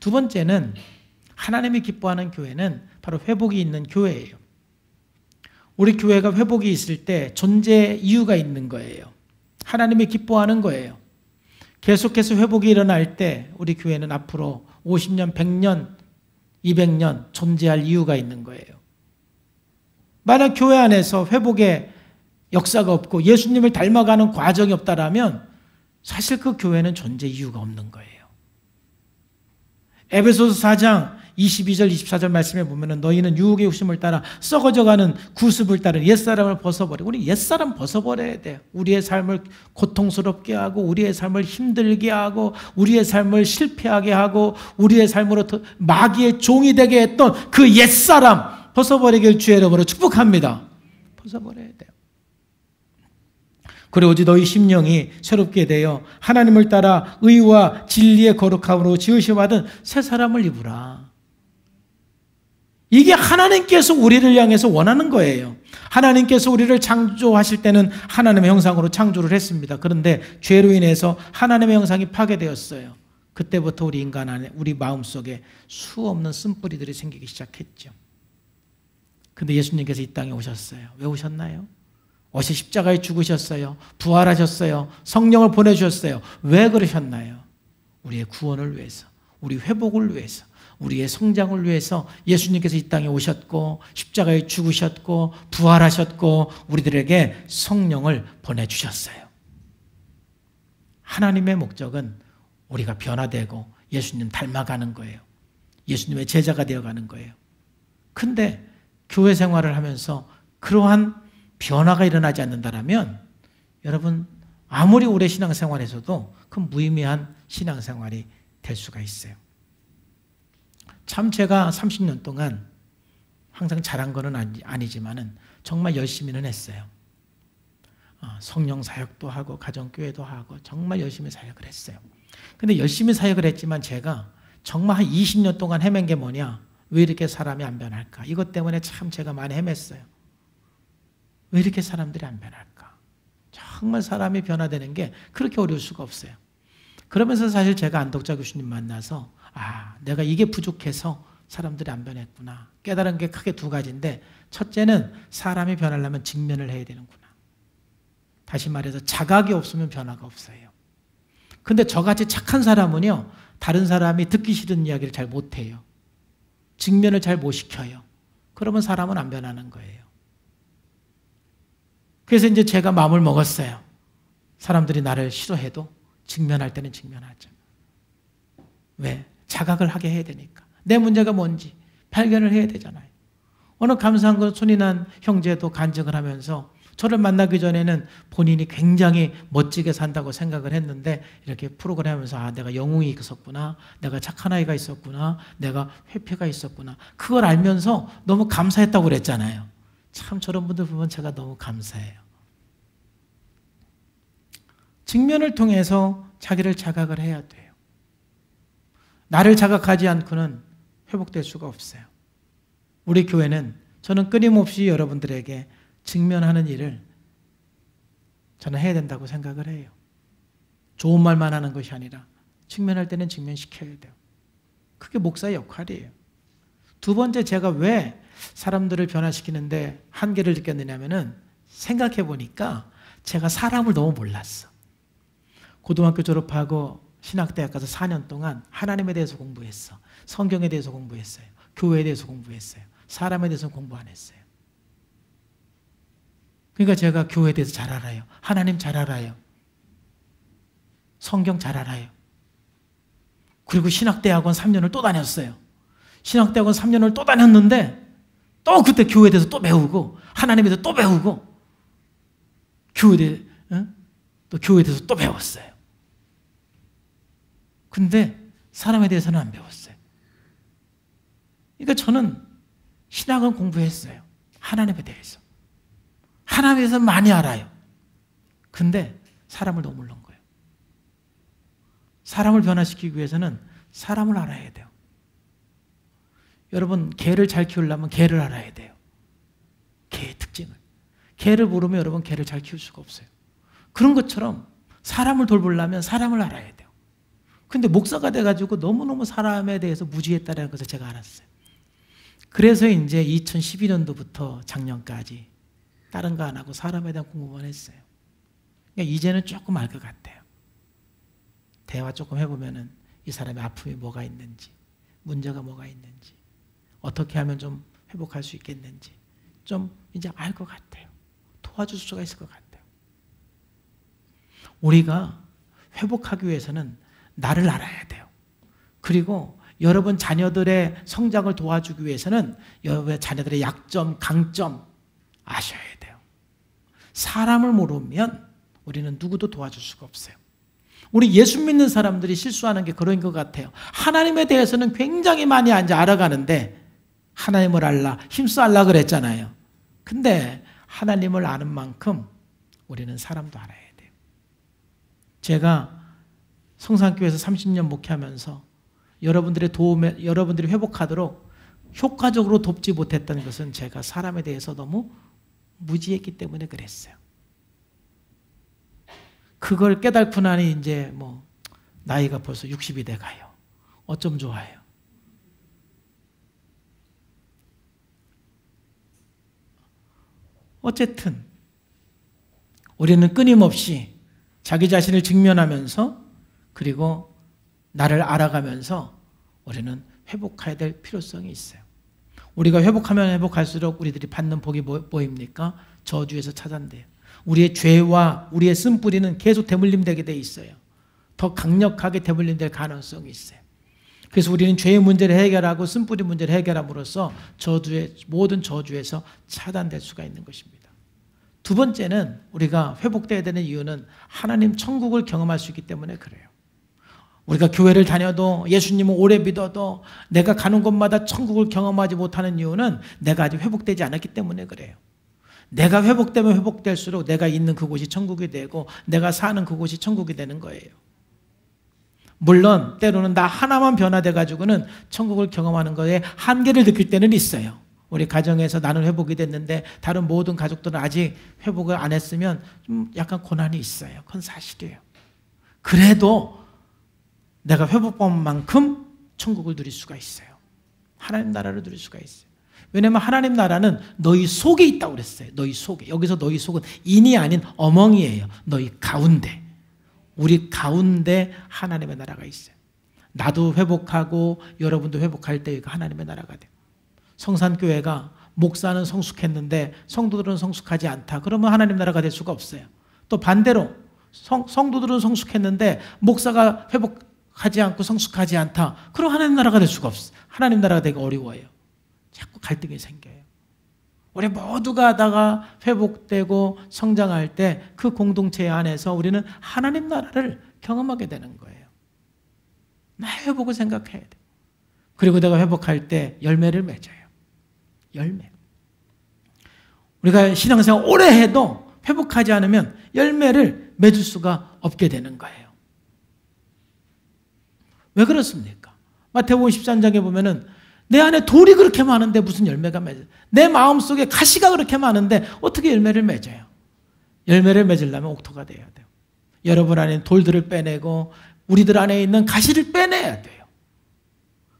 두 번째는 하나님이 기뻐하는 교회는 바로 회복이 있는 교회예요. 우리 교회가 회복이 있을 때 존재 이유가 있는 거예요. 하나님이 기뻐하는 거예요. 계속해서 회복이 일어날 때 우리 교회는 앞으로 50년, 100년, 200년 존재할 이유가 있는 거예요. 만약 교회 안에서 회복의 역사가 없고 예수님을 닮아가는 과정이 없다라면 사실 그 교회는 존재 이유가 없는 거예요. 에베소서 4장 22절 24절 말씀에 보면 너희는 유혹의 욕심을 따라 썩어져가는 구습을 따른 옛사람을 벗어버리고, 우리 옛사람 벗어버려야 돼요. 우리의 삶을 고통스럽게 하고 우리의 삶을 힘들게 하고 우리의 삶을 실패하게 하고 우리의 삶으로 마귀의 종이 되게 했던 그 옛사람 벗어버리길 주의 이름으로 축복합니다. 벗어버려야 돼요. 그리고 오직 너희 심령이 새롭게 되어 하나님을 따라 의와 진리의 거룩함으로 지으심 받은 새 사람을 입으라. 이게 하나님께서 우리를 향해서 원하는 거예요. 하나님께서 우리를 창조하실 때는 하나님의 형상으로 창조를 했습니다. 그런데 죄로 인해서 하나님의 형상이 파괴되었어요. 그때부터 우리 인간 안에, 우리 마음속에 수없는 쓴뿌리들이 생기기 시작했죠. 근데 예수님께서 이 땅에 오셨어요. 왜 오셨나요? 어시 십자가에 죽으셨어요. 부활하셨어요. 성령을 보내주셨어요. 왜 그러셨나요? 우리의 구원을 위해서, 우리 회복을 위해서, 우리의 성장을 위해서 예수님께서 이 땅에 오셨고 십자가에 죽으셨고 부활하셨고 우리들에게 성령을 보내주셨어요. 하나님의 목적은 우리가 변화되고 예수님 닮아가는 거예요. 예수님의 제자가 되어가는 거예요. 근데 교회 생활을 하면서 그러한 변화가 일어나지 않는다면 여러분 아무리 오래 신앙생활에서도 그 무의미한 신앙생활이 될 수가 있어요. 참 제가 30년 동안 항상 잘한 건 아니지만은 정말 열심히는 했어요. 성령 사역도 하고 가정교회도 하고 정말 열심히 사역을 했어요. 근데 열심히 사역을 했지만 제가 정말 한 20년 동안 헤맨 게 뭐냐? 왜 이렇게 사람이 안 변할까? 이것 때문에 참 제가 많이 헤맸어요. 왜 이렇게 사람들이 안 변할까? 정말 사람이 변화되는 게 그렇게 어려울 수가 없어요. 그러면서 사실 제가 안덕자 교수님 만나서 내가 이게 부족해서 사람들이 안 변했구나. 깨달은 게 크게 두 가지인데, 첫째는 사람이 변하려면 직면을 해야 되는구나. 다시 말해서 자각이 없으면 변화가 없어요. 근데 저같이 착한 사람은요, 다른 사람이 듣기 싫은 이야기를 잘 못해요. 직면을 잘 못 시켜요. 그러면 사람은 안 변하는 거예요. 그래서 이제 제가 마음을 먹었어요. 사람들이 나를 싫어해도 직면할 때는 직면하자. 왜? 자각을 하게 해야 되니까. 내 문제가 뭔지 발견을 해야 되잖아요. 어느 감사한 건 손인한 형제도 간증을 하면서 저를 만나기 전에는 본인이 굉장히 멋지게 산다고 생각을 했는데 이렇게 프로그램 하면서 내가 영웅이 있었구나, 내가 착한 아이가 있었구나, 내가 회피가 있었구나, 그걸 알면서 너무 감사했다고 그랬잖아요. 참 저런 분들 보면 제가 너무 감사해요. 직면을 통해서 자기를 자각을 해야 돼요. 나를 자각하지 않고는 회복될 수가 없어요. 우리 교회는 저는 끊임없이 여러분들에게 직면하는 일을 저는 해야 된다고 생각을 해요. 좋은 말만 하는 것이 아니라 직면할 때는 직면시켜야 돼요. 그게 목사의 역할이에요. 두 번째, 제가 왜 사람들을 변화시키는데 한계를 느꼈느냐면은 생각해 보니까 제가 사람을 너무 몰랐어. 고등학교 졸업하고 신학대학 가서 4년 동안 하나님에 대해서 공부했어. 성경에 대해서 공부했어요. 교회에 대해서 공부했어요. 사람에 대해서 공부 안 했어요. 그러니까 제가 교회에 대해서 잘 알아요. 하나님 잘 알아요. 성경 잘 알아요. 그리고 신학대학원 3년을 또 다녔어요. 신학대학원 3년을 또 다녔는데 또 그때 교회에 대해서 또 배우고 하나님에 대해서 또 배우고 또 교회에 대해서 또 배웠어요. 근데 사람에 대해서는 안 배웠어요. 그러니까 저는 신학은 공부했어요. 하나님에 대해서. 하나님에 대해서 많이 알아요. 근데 사람을 너무 모르는 거예요. 사람을 변화시키기 위해서는 사람을 알아야 돼요. 여러분, 개를 잘 키우려면 개를 알아야 돼요. 개의 특징을. 개를 모르면 여러분 개를 잘 키울 수가 없어요. 그런 것처럼 사람을 돌보려면 사람을 알아야 돼요. 근데 목사가 돼가지고 너무너무 사람에 대해서 무지했다는 것을 제가 알았어요. 그래서 이제 2012년도부터 작년까지 다른 거 안 하고 사람에 대한 공부만 했어요. 그러니까 이제는 조금 알 것 같아요. 대화 조금 해보면은 이 사람의 아픔이 뭐가 있는지, 문제가 뭐가 있는지, 어떻게 하면 좀 회복할 수 있겠는지 좀 이제 알 것 같아요. 도와줄 수가 있을 것 같아요. 우리가 회복하기 위해서는 나를 알아야 돼요. 그리고 여러분 자녀들의 성장을 도와주기 위해서는 여러분의 자녀들의 약점, 강점 아셔야 돼요. 사람을 모르면 우리는 누구도 도와줄 수가 없어요. 우리 예수 믿는 사람들이 실수하는 게 그런 것 같아요. 하나님에 대해서는 굉장히 많이 알아가는데 하나님을 알라, 힘써 알라 그랬잖아요. 근데 하나님을 아는 만큼 우리는 사람도 알아야 돼요. 제가 성산교회에서 30년 목회하면서 여러분들이 회복하도록 효과적으로 돕지 못했던 것은 제가 사람에 대해서 너무 무지했기 때문에 그랬어요. 그걸 깨닫고 나니 이제 나이가 벌써 60이 돼 가요. 어쩜 좋아요. 어쨌든 우리는 끊임없이 자기 자신을 직면하면서 그리고 나를 알아가면서 우리는 회복해야 될 필요성이 있어요. 우리가 회복하면 회복할수록 우리들이 받는 복이 뭐입니까? 저주에서 차단돼요. 우리의 죄와 우리의 쓴뿌리는 계속 대물림되게 돼 있어요. 더 강력하게 대물림될 가능성이 있어요. 그래서 우리는 죄의 문제를 해결하고 쓴뿌리 문제를 해결함으로써 모든 저주에서 차단될 수가 있는 것입니다. 두 번째는 우리가 회복되어야 되는 이유는 하나님 천국을 경험할 수 있기 때문에 그래요. 우리가 교회를 다녀도 예수님을 오래 믿어도 내가 가는 곳마다 천국을 경험하지 못하는 이유는 내가 아직 회복되지 않았기 때문에 그래요. 내가 회복되면 회복될수록 내가 있는 그곳이 천국이 되고 내가 사는 그곳이 천국이 되는 거예요. 물론 때로는 나 하나만 변화돼 가지고는 천국을 경험하는 거에 한계를 느낄 때는 있어요. 우리 가정에서 나는 회복이 됐는데 다른 모든 가족들은 아직 회복을 안 했으면 좀 약간 고난이 있어요. 그건 사실이에요. 그래도 내가 회복한 만큼 천국을 누릴 수가 있어요. 하나님 나라를 누릴 수가 있어요. 왜냐하면 하나님 나라는 너희 속에 있다고 그랬어요. 너희 속에. 여기서 너희 속은 인이 아닌 어멍이에요. 너희 가운데. 우리 가운데 하나님의 나라가 있어요. 나도 회복하고 여러분도 회복할 때 하나님의 나라가 돼요. 성산교회가 목사는 성숙했는데 성도들은 성숙하지 않다. 그러면 하나님 나라가 될 수가 없어요. 또 반대로 성도들은 성숙했는데 목사가 회복하지 않고 성숙하지 않다. 그럼 하나님 나라가 될 수가 없어요. 하나님 나라가 되기 어려워요. 자꾸 갈등이 생겨요. 우리 모두가 다가 회복되고 성장할 때 그 공동체 안에서 우리는 하나님 나라를 경험하게 되는 거예요. 나의 회복을 생각해야 돼. 그리고 내가 회복할 때 열매를 맺어요. 열매. 우리가 신앙생활 오래 해도 회복하지 않으면 열매를 맺을 수가 없게 되는 거예요. 왜 그렇습니까? 마태복음 13장에 보면은 내 안에 돌이 그렇게 많은데 무슨 열매가 맺어요? 내 마음속에 가시가 그렇게 많은데 어떻게 열매를 맺어요? 열매를 맺으려면 옥토가 돼야 돼요. 여러분 안에 돌들을 빼내고 우리들 안에 있는 가시를 빼내야 돼요.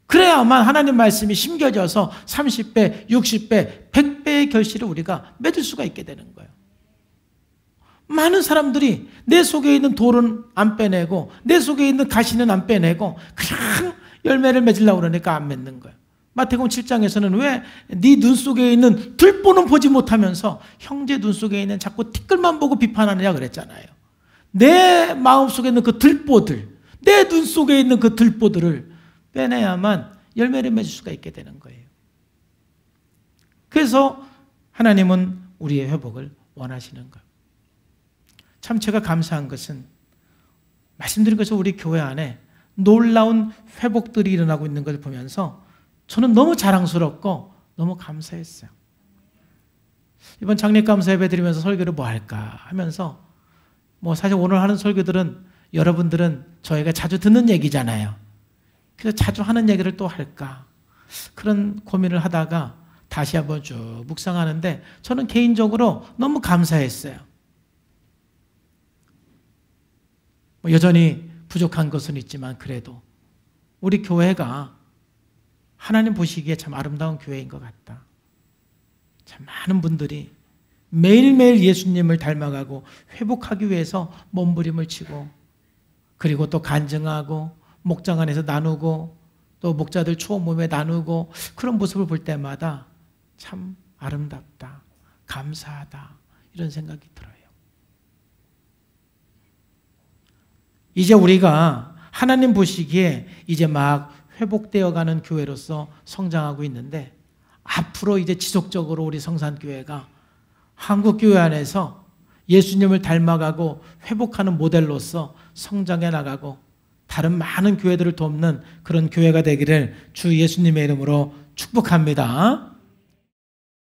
그래야만 하나님 말씀이 심겨져서 30배, 60배, 100배의 결실을 우리가 맺을 수가 있게 되는 거예요. 많은 사람들이 내 속에 있는 돌은 안 빼내고 내 속에 있는 가시는 안 빼내고 그냥 열매를 맺으려고 그러니까 안 맺는 거예요. 마태복음 7장에서는 왜 네 눈 속에 있는 들보는 보지 못하면서 형제 눈 속에 있는 자꾸 티끌만 보고 비판하느냐 그랬잖아요. 내 마음 속에 있는 그 들보들, 내 눈 속에 있는 그 들보들을 빼내야만 열매를 맺을 수가 있게 되는 거예요. 그래서 하나님은 우리의 회복을 원하시는 거예요. 참 제가 감사한 것은 말씀드린 것처럼 우리 교회 안에 놀라운 회복들이 일어나고 있는 것을 보면서 저는 너무 자랑스럽고 너무 감사했어요. 이번 장례감사 예배 드리면서 설교를 뭐 할까 하면서 사실 오늘 하는 설교들은 여러분들은 저희가 자주 듣는 얘기잖아요. 그래서 자주 하는 얘기를 또 할까 그런 고민을 하다가 다시 한번 쭉 묵상하는데 저는 개인적으로 너무 감사했어요. 여전히 부족한 것은 있지만 그래도 우리 교회가 하나님 보시기에 참 아름다운 교회인 것 같다. 참 많은 분들이 매일매일 예수님을 닮아가고 회복하기 위해서 몸부림을 치고, 그리고 또 간증하고 목장 안에서 나누고 또 목자들 추억 모임에 나누고, 그런 모습을 볼 때마다 참 아름답다, 감사하다, 이런 생각이 들어요. 이제 우리가 하나님 보시기에 이제 막 회복되어 가는 교회로서 성장하고 있는데, 앞으로 이제 지속적으로 우리 성산교회가 한국교회 안에서 예수님을 닮아가고 회복하는 모델로서 성장해 나가고 다른 많은 교회들을 돕는 그런 교회가 되기를 주 예수님의 이름으로 축복합니다.